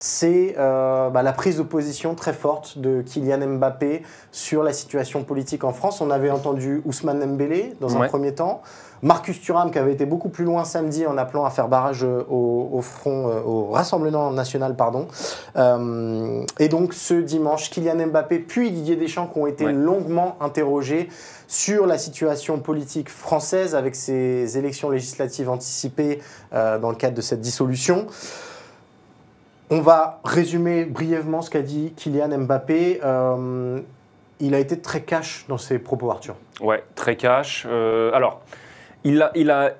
c'est la prise de position très forte de Kylian Mbappé sur la situation politique en France. On avait entendu Ousmane Dembélé dans un premier temps, Marcus Thuram qui avait été beaucoup plus loin samedi en appelant à faire barrage au Rassemblement national. Et donc ce dimanche, Kylian Mbappé puis Didier Deschamps qui ont été longuement interrogés sur la situation politique française avec ces élections législatives anticipées dans le cadre de cette dissolution. On va résumer brièvement ce qu'a dit Kylian Mbappé. Il a été très cash dans ses propos, Arthur. Ouais, très cash. Alors, il a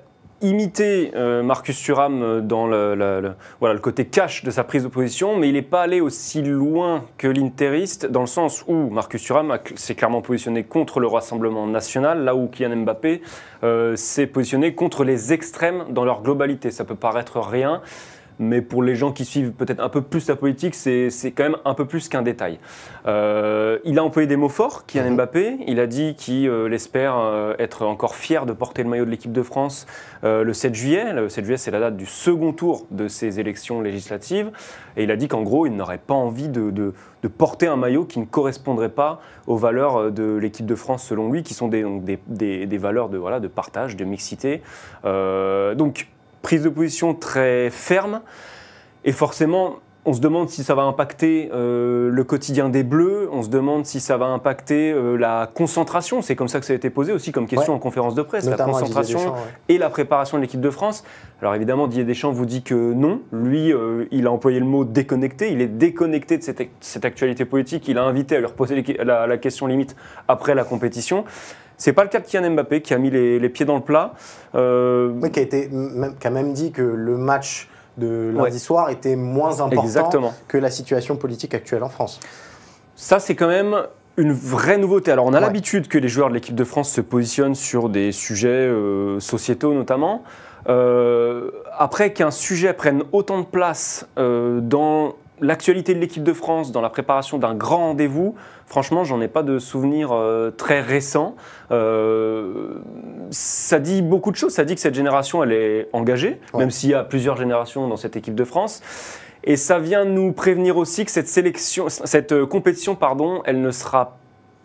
imité Marcus Thuram dans le côté cash de sa prise de position, mais il n'est pas allé aussi loin que l'interiste, dans le sens où Marcus Thuram s'est clairement positionné contre le Rassemblement national, là où Kylian Mbappé s'est positionné contre les extrêmes dans leur globalité. Ça peut paraître rien, mais pour les gens qui suivent peut-être un peu plus la politique, c'est quand même un peu plus qu'un détail. Il a employé des mots forts, Kylian Mbappé. Il a dit qu'il espère être encore fier de porter le maillot de l'équipe de France le 7 juillet. Le 7 juillet, c'est la date du second tour de ces élections législatives. Et il a dit qu'en gros, il n'aurait pas envie de porter un maillot qui ne correspondrait pas aux valeurs de l'équipe de France, selon lui, qui sont des valeurs de partage, de mixité. Donc, prise de position très ferme, et forcément, on se demande si ça va impacter le quotidien des Bleus, on se demande si ça va impacter la concentration, c'est comme ça que ça a été posé aussi comme question en conférence de presse, notamment la concentration et la préparation de l'équipe de France. Alors évidemment, Didier Deschamps vous dit que non, lui, il a employé le mot déconnecté, il est déconnecté de cette actualité politique, il a invité à leur poser la question limite après la compétition. C'est pas le cas de Kylian Mbappé qui a mis les pieds dans le plat. Qui a même dit que le match de lundi soir était moins important que la situation politique actuelle en France. Ça, c'est quand même une vraie nouveauté. Alors, on a l'habitude que les joueurs de l'équipe de France se positionnent sur des sujets sociétaux notamment. Après qu'un sujet prenne autant de place dans l'actualité de l'équipe de France, dans la préparation d'un grand rendez-vous, franchement, j'en ai pas de souvenir très récent. Ça dit beaucoup de choses. Ça dit que cette génération, elle est engagée, même s'il y a plusieurs générations dans cette équipe de France. Et ça vient nous prévenir aussi que cette compétition, elle ne sera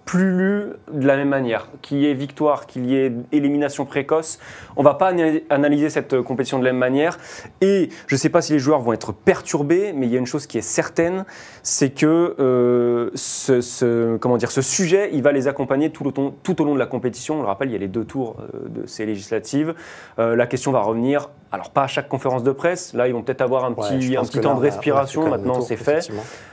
plus lue de la même manière. Qu'il y ait victoire, qu'il y ait élimination précoce, on ne va pas analyser cette compétition de la même manière. Et je ne sais pas si les joueurs vont être perturbés, mais il y a une chose qui est certaine, c'est que ce sujet, il va les accompagner tout au long de la compétition. On le rappelle, il y a les 2 tours de ces législatives. La question va revenir, alors pas à chaque conférence de presse, là ils vont peut-être avoir un petit temps de respiration, maintenant c'est fait,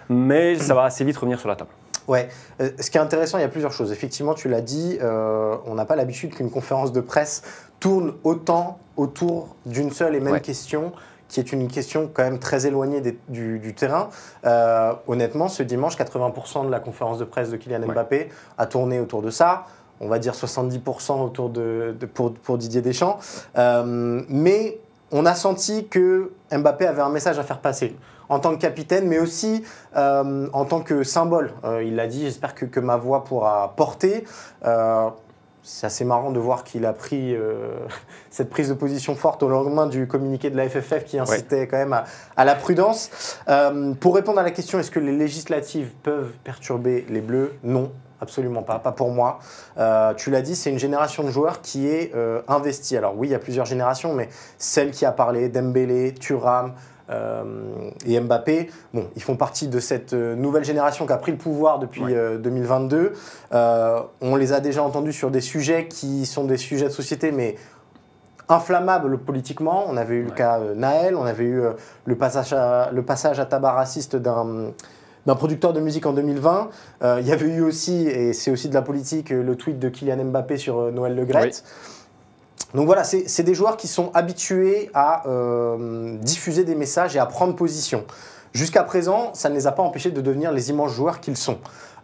mais ça va assez vite revenir sur la table. Ouais, ce qui est intéressant, il y a plusieurs choses. Effectivement, tu l'as dit, on n'a pas l'habitude qu'une conférence de presse tourne autant autour d'une seule et même question, qui est une question quand même très éloignée du terrain. Honnêtement, ce dimanche, 80% de la conférence de presse de Kylian Mbappé a tourné autour de ça. On va dire 70% autour pour Didier Deschamps. Mais on a senti que Mbappé avait un message à faire passer, en tant que capitaine, mais aussi en tant que symbole. Il l'a dit, j'espère que ma voix pourra porter. C'est assez marrant de voir qu'il a pris cette prise de position forte au lendemain du communiqué de la FFF qui incitait quand même à la prudence. Pour répondre à la question, est-ce que les législatives peuvent perturber les Bleus ? Non. Absolument pas pour moi. Tu l'as dit, c'est une génération de joueurs qui est investie. Alors oui, il y a plusieurs générations, mais celle qui a parlé, Dembélé, Thuram et Mbappé, ils font partie de cette nouvelle génération qui a pris le pouvoir depuis 2022. On les a déjà entendus sur des sujets qui sont des sujets de société, mais inflammables politiquement. On avait eu le cas Naël, on avait eu le passage à tabac raciste d'un producteur de musique en 2020. Il y avait eu aussi, et c'est aussi de la politique, le tweet de Kylian Mbappé sur Noël Le Graët. Donc voilà, c'est des joueurs qui sont habitués à diffuser des messages et à prendre position. Jusqu'à présent, ça ne les a pas empêchés de devenir les immenses joueurs qu'ils sont.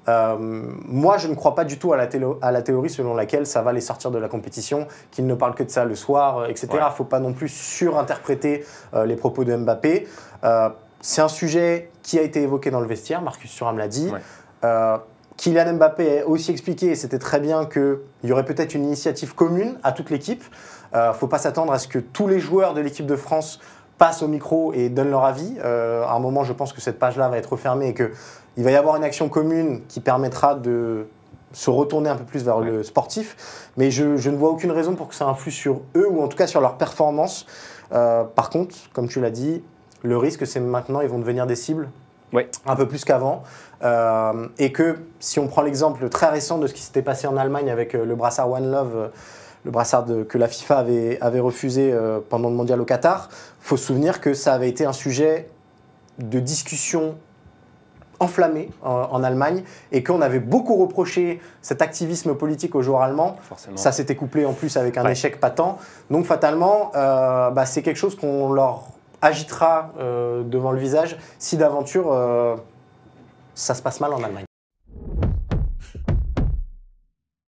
Moi, je ne crois pas du tout à la théorie selon laquelle ça va les sortir de la compétition, qu'ils ne parlent que de ça le soir, etc. Il ne faut pas non plus surinterpréter les propos de Mbappé. C'est un sujet qui a été évoqué dans le vestiaire, Marcus Thuram l'a dit. Kylian Mbappé a aussi expliqué, et c'était très bien, qu'il y aurait peut-être une initiative commune à toute l'équipe. Il ne faut pas s'attendre à ce que tous les joueurs de l'équipe de France passent au micro et donnent leur avis. À un moment, je pense que cette page-là va être refermée et qu'il va y avoir une action commune qui permettra de se retourner un peu plus vers le sportif. Mais je ne vois aucune raison pour que ça influe sur eux ou en tout cas sur leur performance. Par contre, comme tu l'as dit, le risque, c'est maintenant, ils vont devenir des cibles un peu plus qu'avant. Et que si on prend l'exemple très récent de ce qui s'était passé en Allemagne avec le brassard One Love, le brassard que la FIFA avait refusé pendant le mondial au Qatar, il faut se souvenir que ça avait été un sujet de discussion enflammé en Allemagne et qu'on avait beaucoup reproché cet activisme politique aux joueurs allemands. Forcément. Ça s'était couplé en plus avec un échec patent. Donc fatalement, c'est quelque chose qu'on leur agitera devant le visage si d'aventure ça se passe mal en Allemagne.